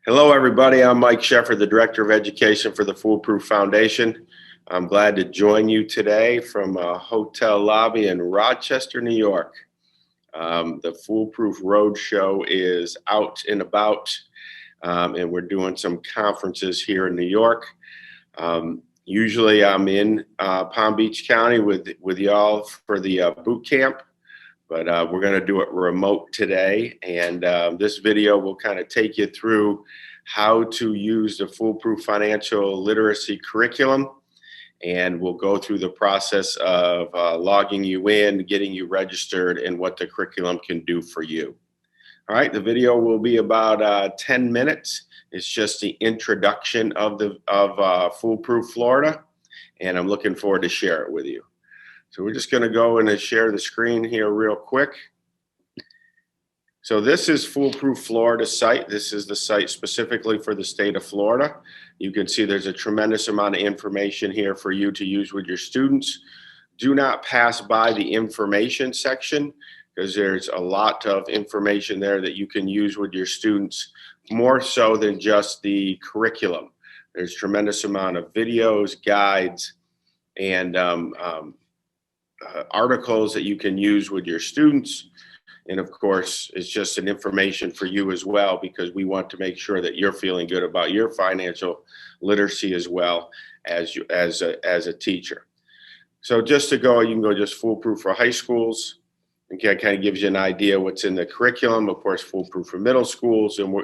Hello, everybody. I'm Mike Sheffer, the Director of Education for the FoolProof Foundation. I'm glad to join you today from a hotel lobby in Rochester, New York. The FoolProof Roadshow is out and about, and we're doing some conferences here in New York. Usually I'm in Palm Beach County with y'all for the boot camp, but we're going to do it remote today. And this video will kind of take you through how to use the FoolProof Financial Literacy Curriculum. And we'll go through the process of logging you in, getting you registered, and what the curriculum can do for you. All right, the video will be about 10 minutes. It's just the introduction of FoolProof Florida, and I'm looking forward to share it with you. So we're just going to go and share the screen here real quick. So this is FoolProof Florida site. This is the site specifically for the state of Florida. You can see there's a tremendous amount of information here for you to use with your students. Do not pass by the information section because there's a lot of information there that you can use with your students, more so than just the curriculum. There's a tremendous amount of videos, guides, and articles that you can use with your students. And of course, it's just an information for you as well, because we want to make sure that you're feeling good about your financial literacy as well as a teacher. So just to go, you can go just FoolProof for high schools. Okay, it kind of gives you an idea what's in the curriculum. Of course, FoolProof for middle schools, and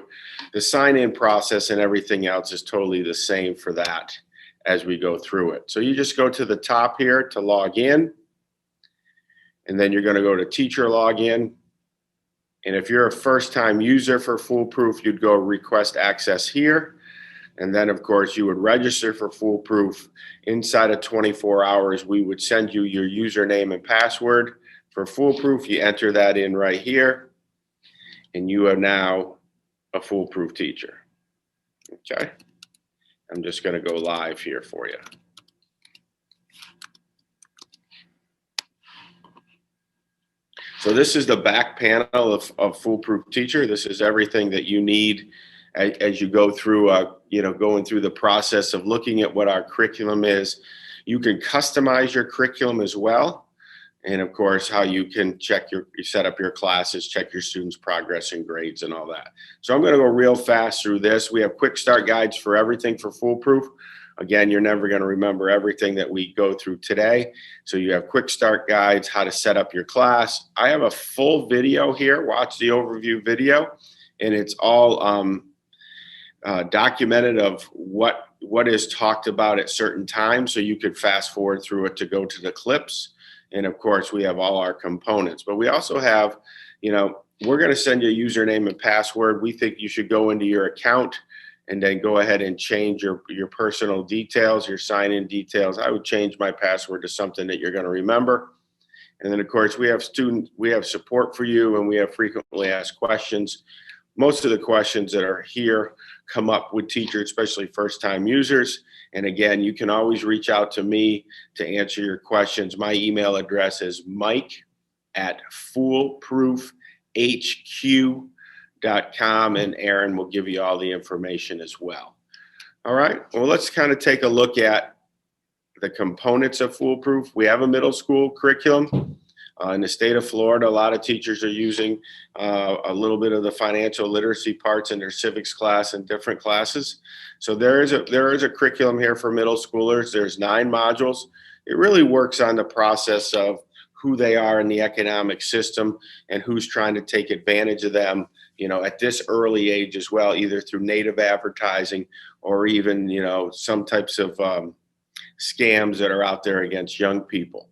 the sign-in process and everything else is totally the same for that as we go through it. So you just go to the top here to log in, and then you're going to go to teacher login. And if you're a first-time user for FoolProof, you'd go request access here. And then, of course, you would register for FoolProof. Inside of 24 hours, we would send you your username and password for FoolProof. You enter that in right here, and you are now a FoolProof teacher. Okay? I'm just going to go live here for you. So this is the back panel of FoolProof Teacher. This is everything that you need as you go through, going through the process of looking at what our curriculum is. You can customize your curriculum as well. And of course, how you can set up your classes, check your students' progress and grades and all that. So I'm going to go real fast through this. We have quick start guides for everything for FoolProof. Again, you're never going to remember everything that we go through today. So you have quick start guides, how to set up your class. I have a full video here. Watch the overview video, and it's all documented of what is talked about at certain times. So you could fast forward through it to go to the clips. And of course, we have all our components. But we also have, we're going to send you a username and password. We think you should go into your account and then go ahead and change your personal details, your sign-in details. I would change my password to something that you're going to remember. And then, of course, we have support for you, and we have frequently asked questions. Most of the questions that are here come up with teachers, especially first-time users. And again, you can always reach out to me to answer your questions. My email address is mike@foolproofhq.com, and Aaron will give you all the information as well. All right, well, let's kind of take a look at the components of FoolProof. We have a middle school curriculum. In the state of Florida, a lot of teachers are using a little bit of the financial literacy parts in their civics class and different classes. So there is a curriculum here for middle schoolers. There's 9 modules. It really works on the process of who they are in the economic system and who's trying to take advantage of them, at this early age as well, either through native advertising or even, some types of scams that are out there against young people.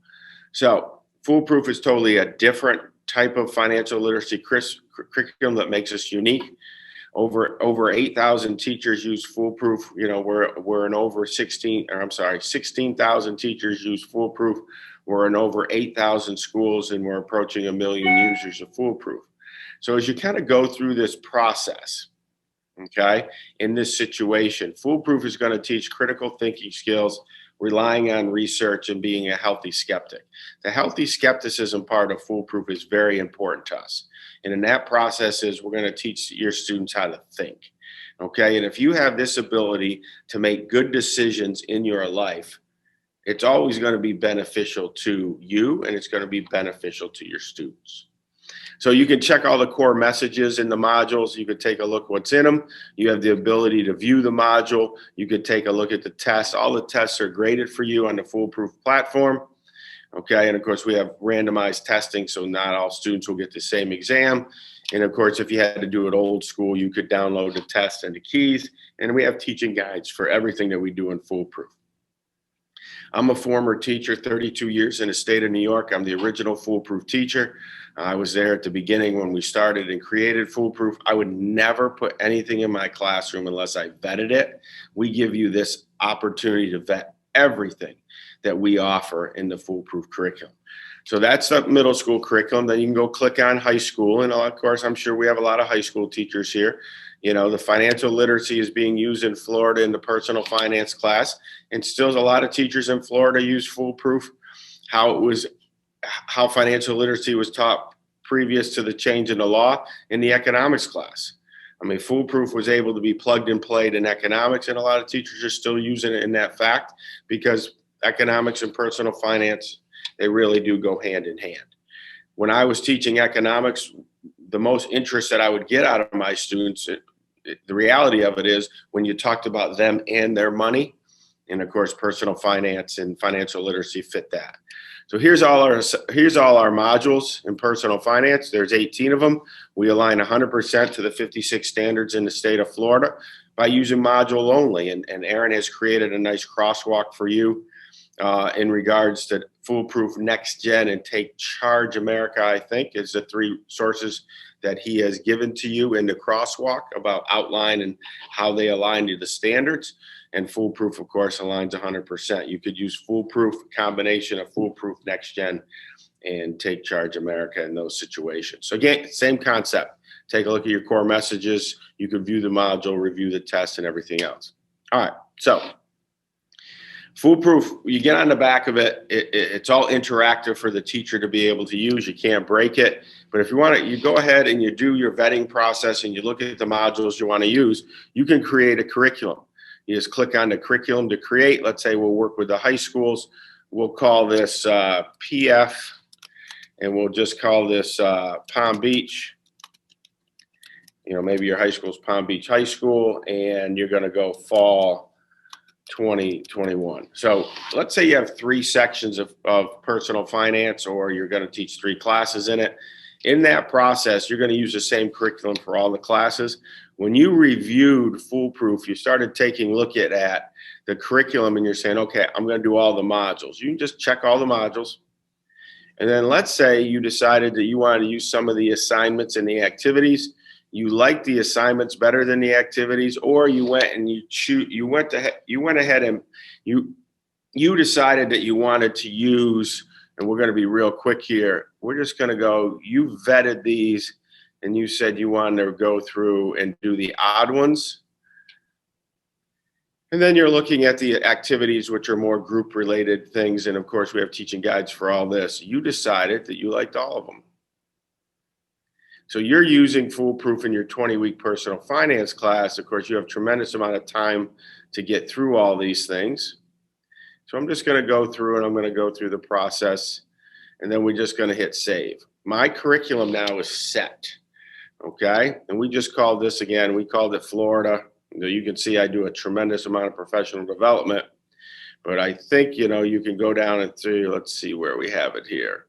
So FoolProof is totally a different type of financial literacy curriculum that makes us unique. Over 8,000 teachers use FoolProof. We're in over 16,000 teachers use FoolProof. We're in over 8,000 schools, and we're approaching 1 million users of FoolProof. So as you kind of go through this process, okay, in this situation, FoolProof is going to teach critical thinking skills, relying on research, and being a healthy skeptic. The healthy skepticism part of FoolProof is very important to us. And in that process is we're going to teach your students how to think. Okay. And if you have this ability to make good decisions in your life, it's always going to be beneficial to you and it's going to be beneficial to your students. So you can check all the core messages in the modules. You could take a look what's in them. You have the ability to view the module. You could take a look at the tests. All the tests are graded for you on the FoolProof platform. Okay, and of course we have randomized testing, so not all students will get the same exam. And of course, if you had to do it old school, you could download the test and the keys. And we have teaching guides for everything that we do in FoolProof. I'm a former teacher, 32 years in the state of New York. I'm the original FoolProof teacher. I was there at the beginning when we started and created FoolProof. I would never put anything in my classroom unless I vetted it. We give you this opportunity to vet everything that we offer in the FoolProof curriculum. So that's the middle school curriculum. Then you can go click on high school. And of course, I'm sure we have a lot of high school teachers here. You know, the financial literacy is being used in Florida in the personal finance class. And still a lot of teachers in Florida use FoolProof, how financial literacy was taught previous to the change in the law in the economics class. I mean, FoolProof was able to be plugged and played in economics, and a lot of teachers are still using it in that fact because economics and personal finance, they really do go hand in hand. When I was teaching economics, the most interest that I would get out of my students, the reality of it is when you talked about them and their money, and of course, personal finance and financial literacy fit that. So here's all our modules in personal finance. There's 18 of them. We align 100% to the 56 standards in the state of Florida by using module only. And Aaron has created a nice crosswalk for you in regards to FoolProof, Next Gen, and Take Charge America, I think, is the three sources that he has given to you in the crosswalk about outline and how they align to the standards. And FoolProof, of course, aligns 100%. You could use FoolProof, combination of FoolProof, Next Gen, and Take Charge America in those situations. So again, same concept. Take a look at your core messages. You could view the module, review the test, and everything else. All right, so FoolProof, you get on the back of it, it's all interactive for the teacher to be able to use. You can't break it. But if you want to, you go ahead and you do your vetting process and you look at the modules you want to use, you can create a curriculum. You just click on the curriculum to create. Let's say we'll work with the high schools. We'll call this PF, and we'll just call this Palm Beach. You know, maybe your high school's Palm Beach High School, and you're going to go fall 2021. So let's say you have 3 sections of personal finance, or you're going to teach 3 classes in it. In that process, you're going to use the same curriculum for all the classes. When you reviewed FoolProof, you started taking a look at the curriculum and you're saying, okay, I'm going to do all the modules. You can just check all the modules. And then let's say you decided that you wanted to use some of the assignments and the activities. You liked the assignments better than the activities, or you went and you went ahead and you decided that you wanted to use, and we're going to be real quick here. We're just going to go, you vetted these and you said you wanted to go through and do the odd ones. And then you're looking at the activities, which are more group related things. And of course we have teaching guides for all this. You decided that you liked all of them. So you're using FoolProof in your 20-week personal finance class. Of course, you have tremendous amount of time to get through all these things. So I'm just going to go through and I'm going to go through the process, and then we're just going to hit save. My curriculum now is set. Okay. And we just called this again, we called it Florida. You can see I do a tremendous amount of professional development, but I think, you know, you can go down and see, let's see where we have it here.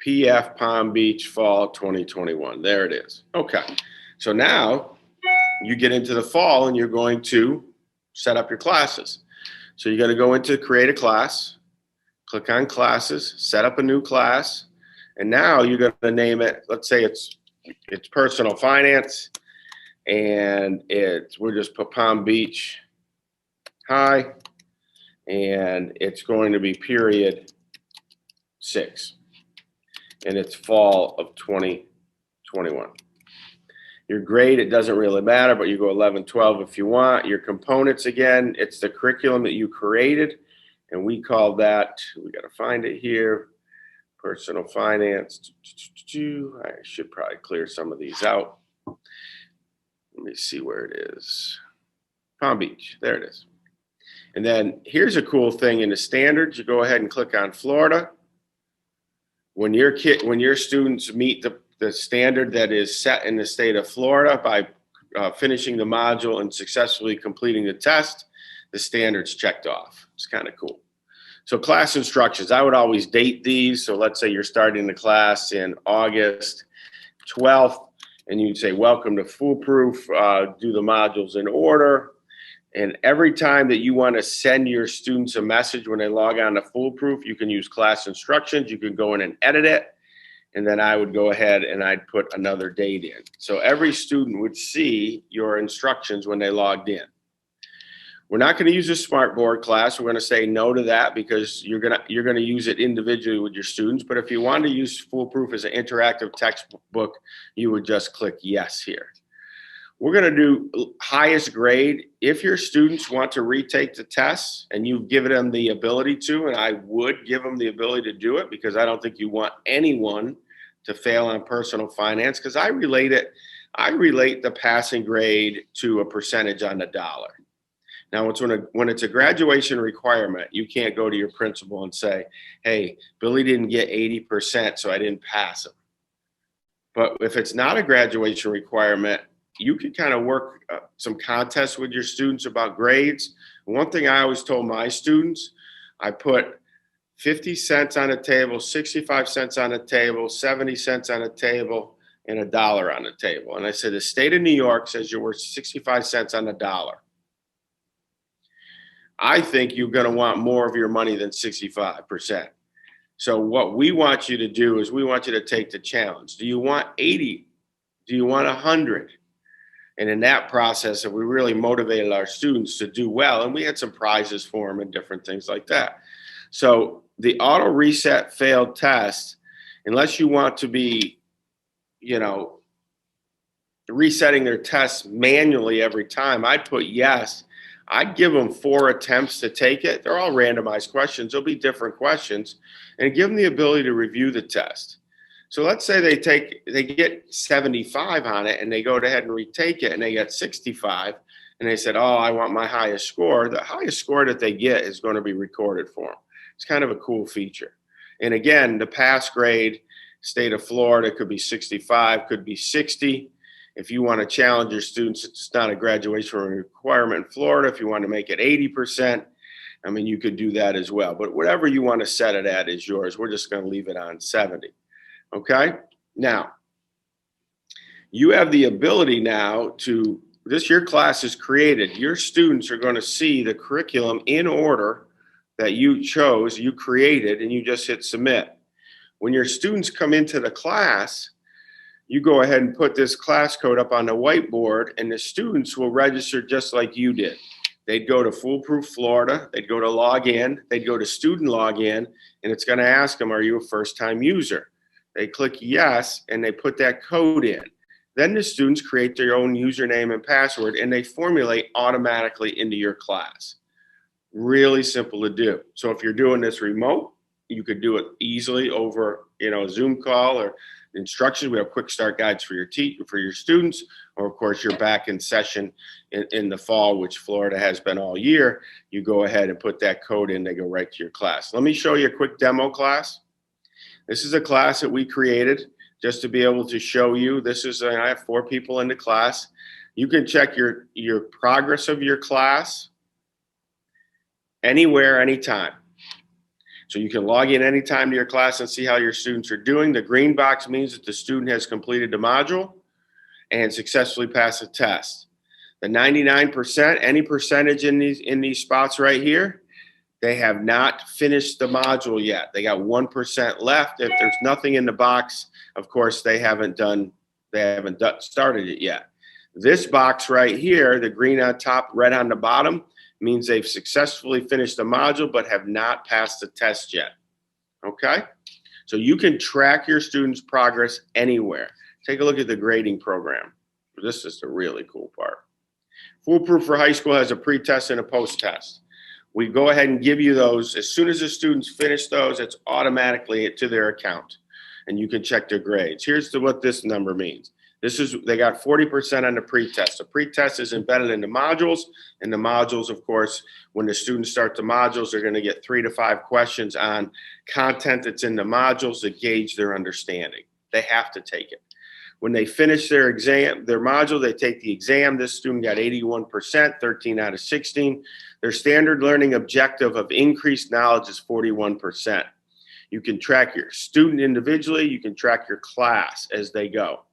PF Palm Beach Fall 2021. There it is. Okay. So now you get into the fall and you're going to set up your classes. So you're going to go into create a class, click on classes, set up a new class. And now you're going to name it, let's say it's personal finance, and we'll just put Palm Beach High, and it's going to be period 6. And it's fall of 2021. Your grade, it doesn't really matter, but you go 11, 12 if you want. Your components, again, it's the curriculum that you created, and we call that, we got to find it here, Personal finance. I should probably clear some of these out. Let me see where it is. Palm Beach. There it is. And then here's a cool thing in the standards. You go ahead and click on Florida. When your students meet the standard that is set in the state of Florida by finishing the module and successfully completing the test, the standard's checked off. It's kind of cool. So class instructions, I would always date these. So let's say you're starting the class in August 12th, and you'd say, welcome to FoolProof, do the modules in order. And every time that you want to send your students a message when they log on to FoolProof, you can use class instructions. You can go in and edit it. And then I would go ahead and I'd put another date in. So every student would see your instructions when they logged in. We're not going to use a smartboard class. We're going to say no to that because you're going to use it individually with your students. But if you want to use FoolProof as an interactive textbook, you would just click yes here. We're going to do highest grade. If your students want to retake the tests and you've given them the ability to, and I would give them the ability to do it because I don't think you want anyone to fail on personal finance, because I relate the passing grade to a percentage on the dollar. Now, when it's a graduation requirement, you can't go to your principal and say, hey, Billy didn't get 80%, so I didn't pass him. But if it's not a graduation requirement, you can kind of work some contests with your students about grades. One thing I always told my students, I put 50 cents on a table, 65 cents on a table, 70 cents on a table, and $1 on the table. And I said, the state of New York says you're worth 65 cents on a dollar. I think you're going to want more of your money than 65%. So what we want you to do is we want you to take the challenge. Do you want 80? Do you want 100? And in that process, we really motivated our students to do well. And we had some prizes for them and different things like that. So the auto reset failed test, unless you want to be, resetting their tests manually every time, I'd put yes. I'd give them 4 attempts to take it. They're all randomized questions. There'll be different questions, and give them the ability to review the test. So let's say they get 75 on it and they go ahead and retake it and they get 65 and they said, oh, I want my highest score. The highest score that they get is going to be recorded for them. It's kind of a cool feature. And again, the pass grade, state of Florida, could be 65, could be 60. If you want to challenge your students, it's not a graduation requirement in Florida. If you want to make it 80%, I mean, you could do that as well. But whatever you want to set it at is yours. We're just going to leave it on 70. Okay? Now, you have the ability now to, your class is created. Your students are going to see the curriculum in order that you chose, you created, and you just hit submit. When your students come into the class, you go ahead and put this class code up on the whiteboard, and the students will register just like you did. They'd go to FoolProof Florida, they'd go to login, they'd go to student login, and it's going to ask them, are you a first-time user? They click yes, and they put that code in. Then the students create their own username and password, and they formulate automatically into your class. Really simple to do. So if you're doing this remote, you could do it easily over, a Zoom call or instructions. We have quick start guides for your students, or of course you're back in session in the fall, which Florida has been all year. You go ahead and put that code in, they go right to your class. Let me show you a quick demo class. This is a class that we created just to be able to show you. I have 4 people in the class. You can check your progress of your class anywhere, anytime. So you can log in anytime to your class and see how your students are doing. The green box means that the student has completed the module and successfully passed the test. The 99%, any percentage in these spots right here, they have not finished the module yet. They got 1% left. If there's nothing in the box, of course, they haven't started it yet. This box right here, the green on top, red on the bottom, means they've successfully finished the module but have not passed the test yet. Okay? So you can track your students' progress anywhere. Take a look at the grading program. This is the really cool part. FoolProof for High School has a pre-test and a post-test. We go ahead and give you those. As soon as the students finish those, it's automatically to their account, and you can check their grades. Here's what this number means. They got 40% on the pretest. The pretest is embedded in the modules, and the modules, of course, when the students start the modules, they're going to get 3 to 5 questions on content that's in the modules to gauge their understanding. They have to take it. When they finish their exam, their module, they take the exam. This student got 81%, 13 out of 16. Their standard learning objective of increased knowledge is 41%. You can track your student individually. You can track your class as they go.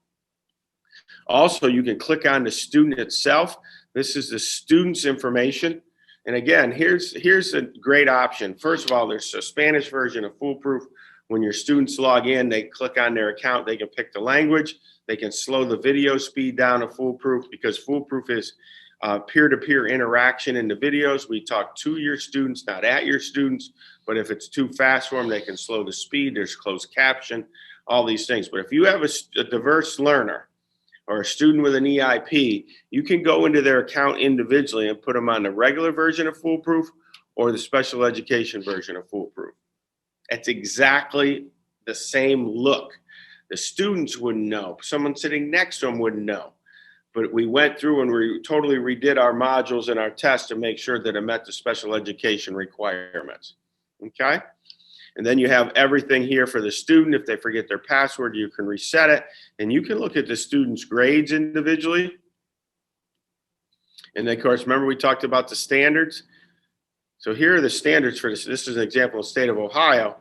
Also, you can click on the student itself. This is the student's information. And again, here's a great option. First of all, there's a Spanish version of FoolProof. When your students log in, they click on their account, they can pick the language. They can slow the video speed down of FoolProof, because FoolProof is peer-to-peer interaction in the videos. We talk to your students, not at your students. But if it's too fast for them, they can slow the speed. There's closed caption, all these things. But if you have a diverse learner or a student with an EIP, you can go into their account individually and put them on the regular version of FoolProof or the special education version of FoolProof. It's exactly the same look. The students wouldn't know. Someone sitting next to them wouldn't know. But we went through and we totally redid our modules and our tests to make sure that it met the special education requirements. Okay? And then you have everything here for the student. If they forget their password, you can reset it. And you can look at the student's grades individually. And then, of course, remember we talked about the standards. So here are the standards for this. This is an example of the state of Ohio.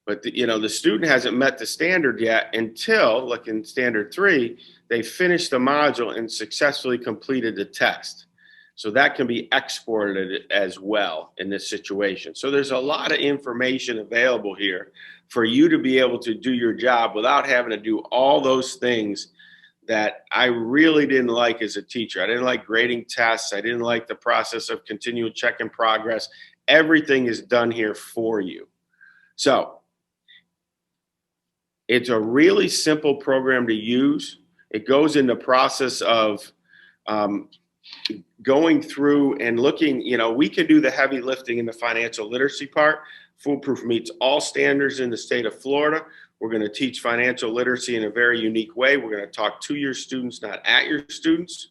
But the student hasn't met the standard yet until, like in standard 3, they finished the module and successfully completed the test. So that can be exported as well in this situation. So there's a lot of information available here for you to be able to do your job without having to do all those things that I really didn't like as a teacher. I didn't like grading tests. I didn't like the process of continual check and progress. Everything is done here for you. So it's a really simple program to use. It goes in the process of going through and looking, we can do the heavy lifting in the financial literacy part. FoolProof meets all standards in the state of Florida. We're going to teach financial literacy in a very unique way. We're going to talk to your students, not at your students.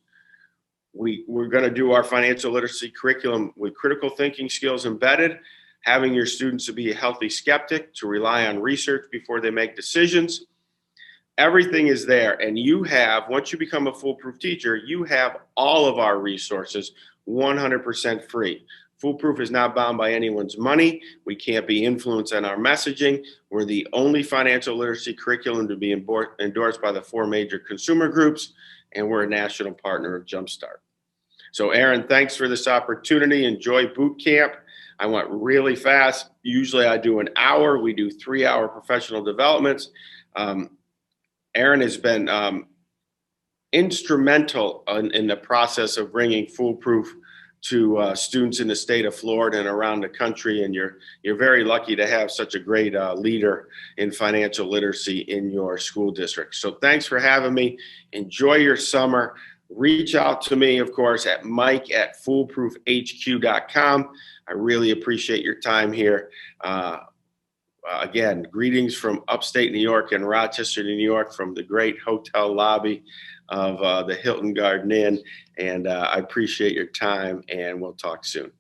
We're going to do our financial literacy curriculum with critical thinking skills embedded, having your students to be a healthy skeptic, to rely on research before they make decisions. Everything is there. And you have, once you become a FoolProof teacher, you have all of our resources 100% free. FoolProof is not bound by anyone's money. We can't be influenced on our messaging. We're the only financial literacy curriculum to be endorsed by the 4 major consumer groups, and we're a national partner of Jumpstart. So Aaron, thanks for this opportunity. Enjoy boot camp. I went really fast. Usually I do an hour. We do 3-hour professional developments. Aaron has been instrumental in the process of bringing FoolProof to students in the state of Florida and around the country. And you're very lucky to have such a great leader in financial literacy in your school district. So thanks for having me. Enjoy your summer. Reach out to me, of course, at mike@foolproofhq.com. I really appreciate your time here. Again, greetings from upstate New York and Rochester, New York, from the great hotel lobby of the Hilton Garden Inn. And I appreciate your time, and we'll talk soon.